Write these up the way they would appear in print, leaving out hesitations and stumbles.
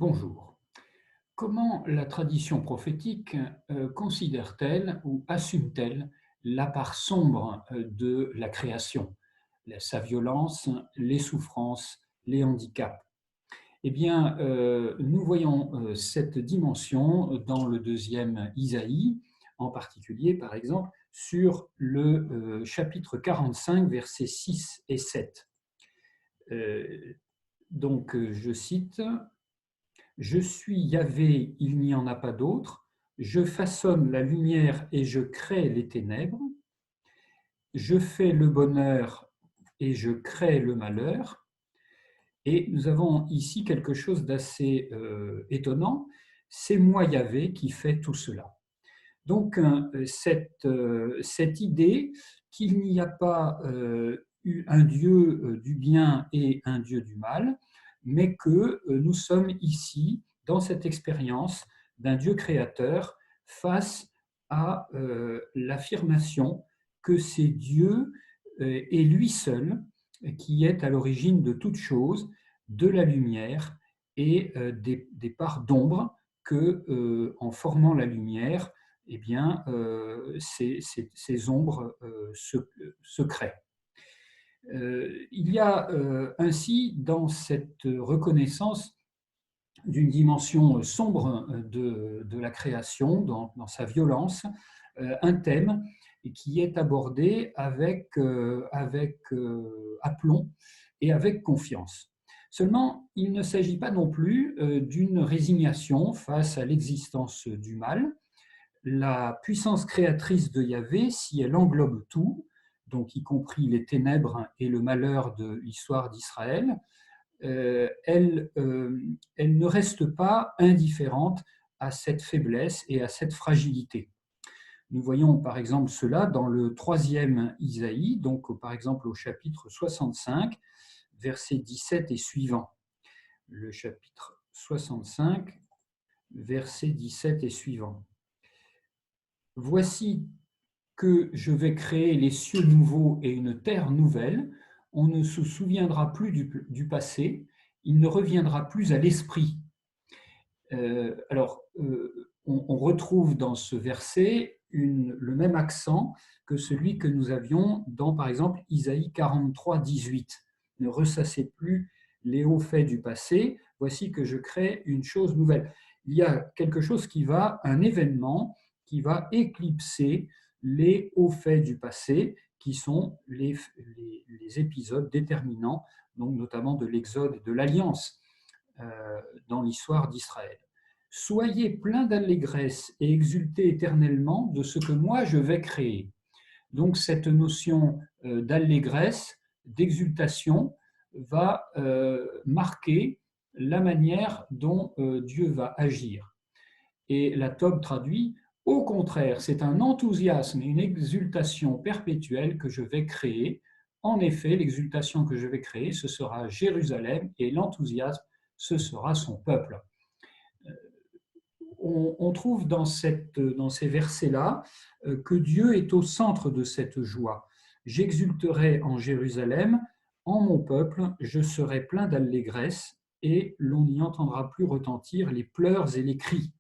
Bonjour. Comment la tradition prophétique considère-t-elle ou assume-t-elle la part sombre de la création, sa violence, les souffrances, les handicaps? Eh bien, nous voyons cette dimension dans le deuxième Isaïe, en particulier, par exemple, sur le chapitre 45, versets 6 et 7. Je cite: Je suis Yahvé, il n'y en a pas d'autre. Je façonne la lumière et je crée les ténèbres. Je fais le bonheur et je crée le malheur. Et nous avons ici quelque chose d'assez étonnant. C'est moi Yahvé qui fait tout cela. Donc, cette idée qu'il n'y a pas un Dieu du bien et un Dieu du mal, mais que nous sommes ici, dans cette expérience d'un Dieu créateur, face à l'affirmation que c'est Dieu et lui seul qui est à l'origine de toute chose, de la lumière et des parts d'ombre que, en formant la lumière, eh bien, ces ombres se créent. Il y a ainsi dans cette reconnaissance d'une dimension sombre de la création, dans sa violence, un thème qui est abordé avec aplomb et avec confiance. Seulement, il ne s'agit pas non plus d'une résignation face à l'existence du mal. La puissance créatrice de Yahvé, si elle englobe tout, donc y compris les ténèbres et le malheur de l'histoire d'Israël, elle ne reste pas indifférente à cette faiblesse et à cette fragilité. Nous voyons par exemple cela dans le troisième Isaïe, donc par exemple au chapitre 65, versets 17 et suivants. Le chapitre 65, versets 17 et suivants. Voici que je vais créer les cieux nouveaux et une terre nouvelle. On ne se souviendra plus du passé, il ne reviendra plus à l'esprit. On retrouve dans ce verset le même accent que celui que nous avions dans, par exemple, Isaïe 43, 18. Ne ressassez plus les hauts faits du passé, voici que je crée une chose nouvelle. Il y a quelque chose un événement qui va éclipser les hauts faits du passé, qui sont les épisodes déterminants, donc notamment de l'Exode et de l'Alliance dans l'histoire d'Israël. Soyez pleins d'allégresse et exultez éternellement de ce que moi je vais créer. Donc cette notion d'allégresse, d'exultation, va marquer la manière dont Dieu va agir. Et la Tob traduit: au contraire, c'est un enthousiasme et une exultation perpétuelle que je vais créer. En effet, l'exultation que je vais créer, ce sera Jérusalem, et l'enthousiasme, ce sera son peuple. On trouve dans ces versets-là que Dieu est au centre de cette joie. J'exulterai en Jérusalem, en mon peuple, je serai plein d'allégresse, et l'on n'y entendra plus retentir les pleurs et les cris.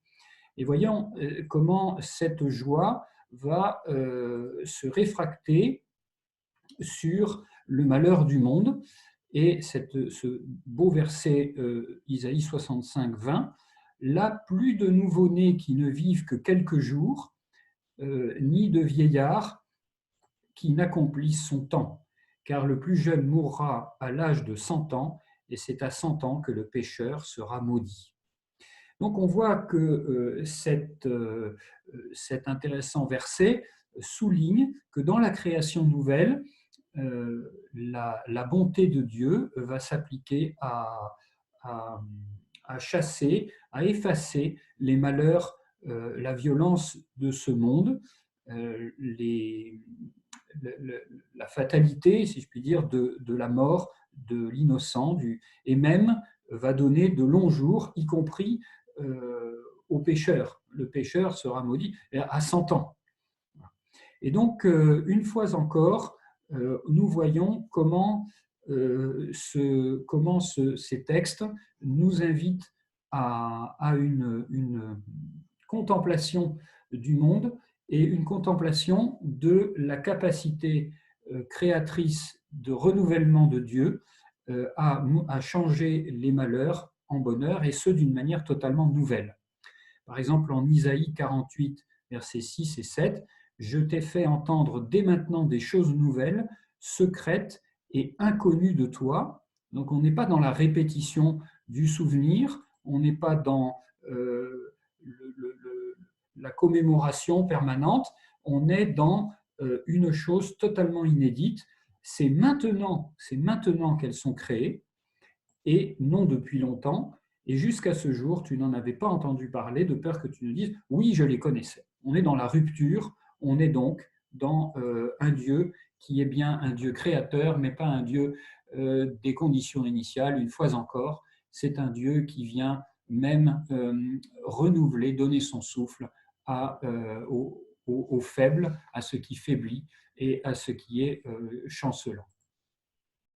Et voyons comment cette joie va se réfracter sur le malheur du monde. Et ce beau verset Isaïe 65, 20, là, plus de nouveau-nés qui ne vivent que quelques jours, ni de vieillards qui n'accomplissent son temps, car le plus jeune mourra à l'âge de 100 ans, et c'est à 100 ans que le pécheur sera maudit. Donc on voit que cet intéressant verset souligne que dans la création nouvelle, la bonté de Dieu va s'appliquer à chasser, à effacer les malheurs, la violence de ce monde, la fatalité, si je puis dire, de la mort, de l'innocent, et même va donner de longs jours, y compris au pécheur. Le pécheur sera maudit à 100 ans. Et donc, une fois encore, nous voyons comment ces textes nous invitent à une contemplation du monde et une contemplation de la capacité créatrice de renouvellement de Dieu à changer les malheurs en bonheur, et ce d'une manière totalement nouvelle. Par exemple, en Isaïe 48, versets 6 et 7, « Je t'ai fait entendre dès maintenant des choses nouvelles, secrètes et inconnues de toi. » Donc on n'est pas dans la répétition du souvenir, on n'est pas dans la commémoration permanente, on est dans une chose totalement inédite. C'est maintenant qu'elles sont créées, et non depuis longtemps. Et jusqu'à ce jour, tu n'en avais pas entendu parler, de peur que tu nous dises « oui, je les connaissais ». On est dans la rupture, on est donc dans un Dieu qui est bien un Dieu créateur, mais pas un Dieu des conditions initiales, une fois encore. C'est un Dieu qui vient même renouveler, donner son souffle aux faibles, à ce qui faiblit et à ce qui est chancelant.